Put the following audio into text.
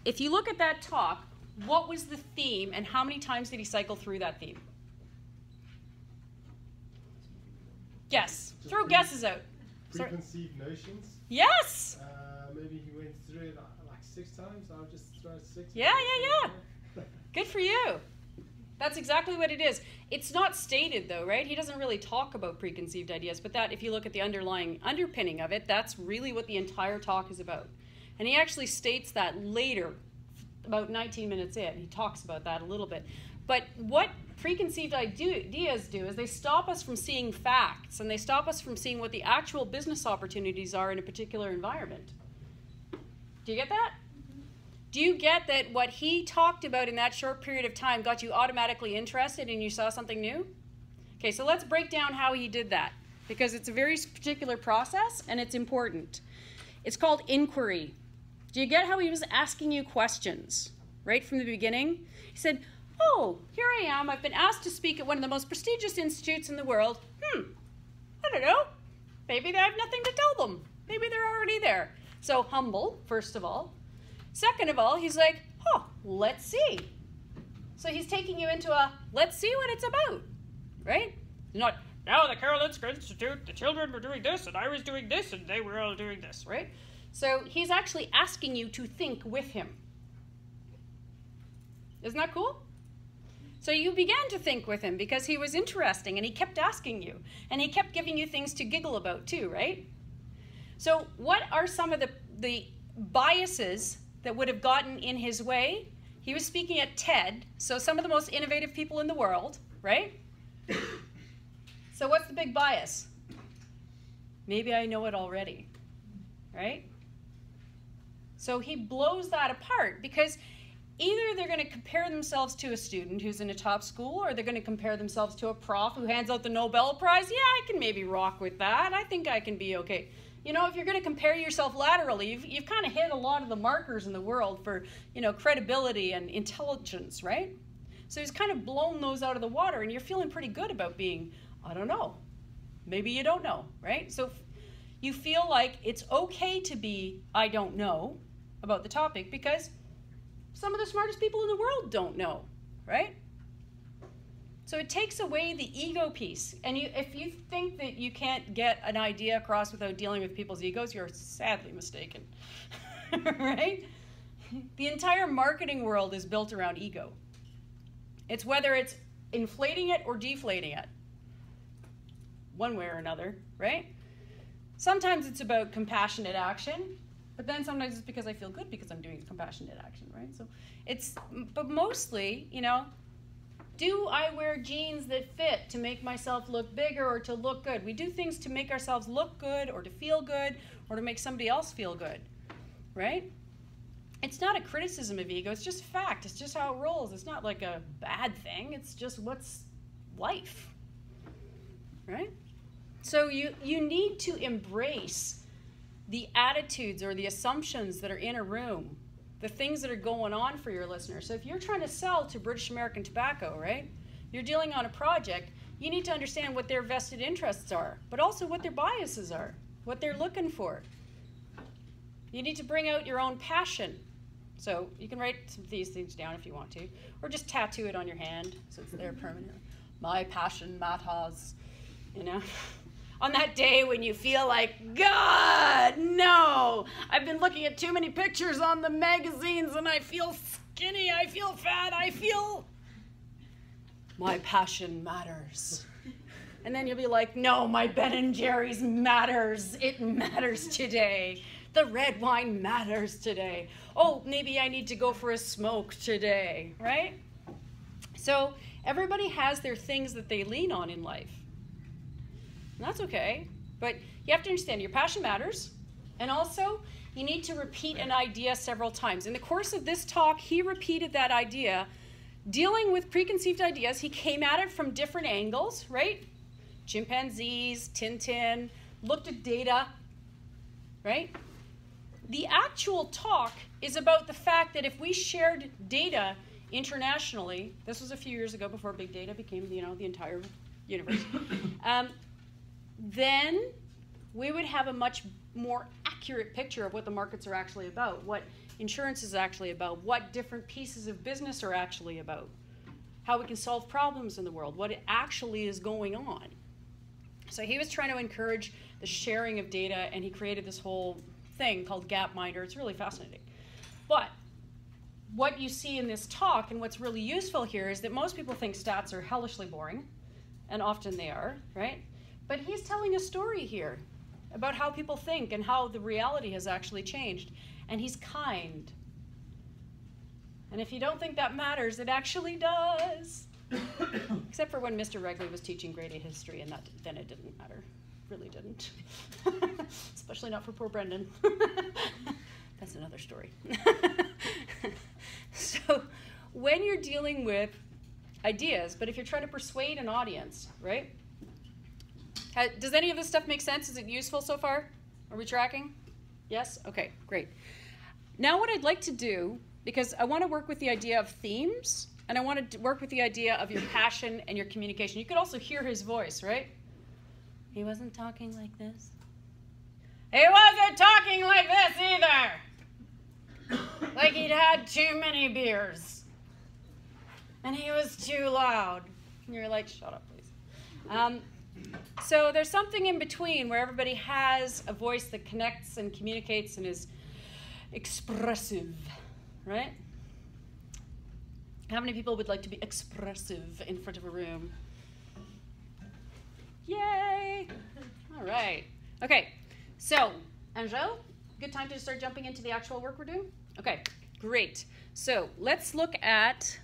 if you look at that talk, what was the theme and how many times did he cycle through that theme? Guess. Throw guesses out. Preconceived notions. Yes! Maybe he went through it like 6 times. I'll just throw 6. Yeah. Good for you. That's exactly what it is. It's not stated though, right? He doesn't really talk about preconceived ideas, but that, if you look at the underlying underpinning of it, that's really what the entire talk is about. And he actually states that later, about 19 minutes in. He talks about that a little bit. But what preconceived ideas do is they stop us from seeing facts, and they stop us from seeing what the actual business opportunities are in a particular environment. Do you get that? Do you get that what he talked about in that short period of time got you automatically interested and you saw something new? Okay, so let's break down how he did that, because it's a very particular process and it's important. It's called inquiry. Do you get how he was asking you questions right from the beginning? He said, oh, here I am. I've been asked to speak at one of the most prestigious institutes in the world. I don't know. Maybe they have nothing to tell them. Maybe they're already there. So humble, first of all. Second of all, he's like, let's see. So he's taking you into a, let's see what it's about, right? Not, now the Karolinska Institute, the children were doing this, and I was doing this, and they were all doing this, right? So he's actually asking you to think with him. Isn't that cool? So you began to think with him because he was interesting, and he kept asking you, and he kept giving you things to giggle about too, right? So what are some of the biases that would have gotten in his way? He was speaking at TED, so some of the most innovative people in the world, right? So what's the big bias? Maybe I know it already, right? So he blows that apart because either they're going to compare themselves to a student who's in a top school, or they're going to compare themselves to a prof who hands out the Nobel Prize. Yeah, I can maybe rock with that. I think I can be okay. You know, if you're going to compare yourself laterally, you've kind of hit a lot of the markers in the world for, credibility and intelligence, right? So he's kind of blown those out of the water, and you're feeling pretty good about being, I don't know. Maybe you don't know, right? So you feel like it's okay to be, I don't know about the topic, because some of the smartest people in the world don't know, right? So it takes away the ego piece. And if you think that you can't get an idea across without dealing with people's egos, you're sadly mistaken, right? The entire marketing world is built around ego. It's whether it's inflating it or deflating it, one way or another, right? Sometimes it's about compassionate action, but then sometimes it's because I feel good because I'm doing compassionate action, right? So but mostly, do I wear jeans that fit to make myself look bigger or to look good? We do things to make ourselves look good or to feel good or to make somebody else feel good, right? It's not a criticism of ego. It's just fact. It's just how it rolls. It's not like a bad thing. It's just what's life, right? So you need to embrace the attitudes or the assumptions that are in a room, the things that are going on for your listeners. So if you're trying to sell to British American Tobacco, right, you're dealing on a project, you need to understand what their vested interests are, but also what their biases are, what they're looking for. You need to bring out your own passion. So you can write some of these things down if you want to, or just tattoo it on your hand so it's there permanently. My passion matters, On that day when you feel like, God, no, I've been looking at too many pictures on the magazines and I feel skinny, I feel fat, my passion matters. And then you'll be like, no, my Ben & Jerry's matters. It matters today. The red wine matters today. Oh, maybe I need to go for a smoke today, right? So everybody has their things that they lean on in life. And that's okay, but you have to understand your passion matters, and also you need to repeat an idea several times. In the course of this talk, he repeated that idea. Dealing with preconceived ideas, he came at it from different angles, right? Chimpanzees, Tintin, looked at data, right? The actual talk is about the fact that if we shared data internationally, this was a few years ago before big data became, the entire universe, then we would have a much more accurate picture of what the markets are actually about, what insurance is actually about, what different pieces of business are actually about, how we can solve problems in the world, what actually is going on. So he was trying to encourage the sharing of data, and he created this whole thing called Gapminder. It's really fascinating. But what you see in this talk, and what's really useful here, is that most people think stats are hellishly boring, and often they are, right? But he's telling a story here about how people think and how the reality has actually changed. And he's kind. And if you don't think that matters, it actually does. Except for when Mr. Regley was teaching grade A history, and then it didn't matter. Really didn't. Especially not for poor Brendan. That's another story. So when you're dealing with ideas, but if you're trying to persuade an audience, right? Does any of this stuff make sense? Is it useful so far? Are we tracking? Yes? Okay, great. Now what I'd like to do, because I want to work with the idea of themes, and I want to work with the idea of your passion and your communication. You could also hear his voice, right? He wasn't talking like this. He wasn't talking like this either. Like he'd had too many beers. And he was too loud. And you're like, shut up, please. So there's something in between where everybody has a voice that connects and communicates and is expressive, right? How many people would like to be expressive in front of a room? Yay! All right. Okay, so, Angel, good time to start jumping into the actual work we're doing? Okay, great. So let's look at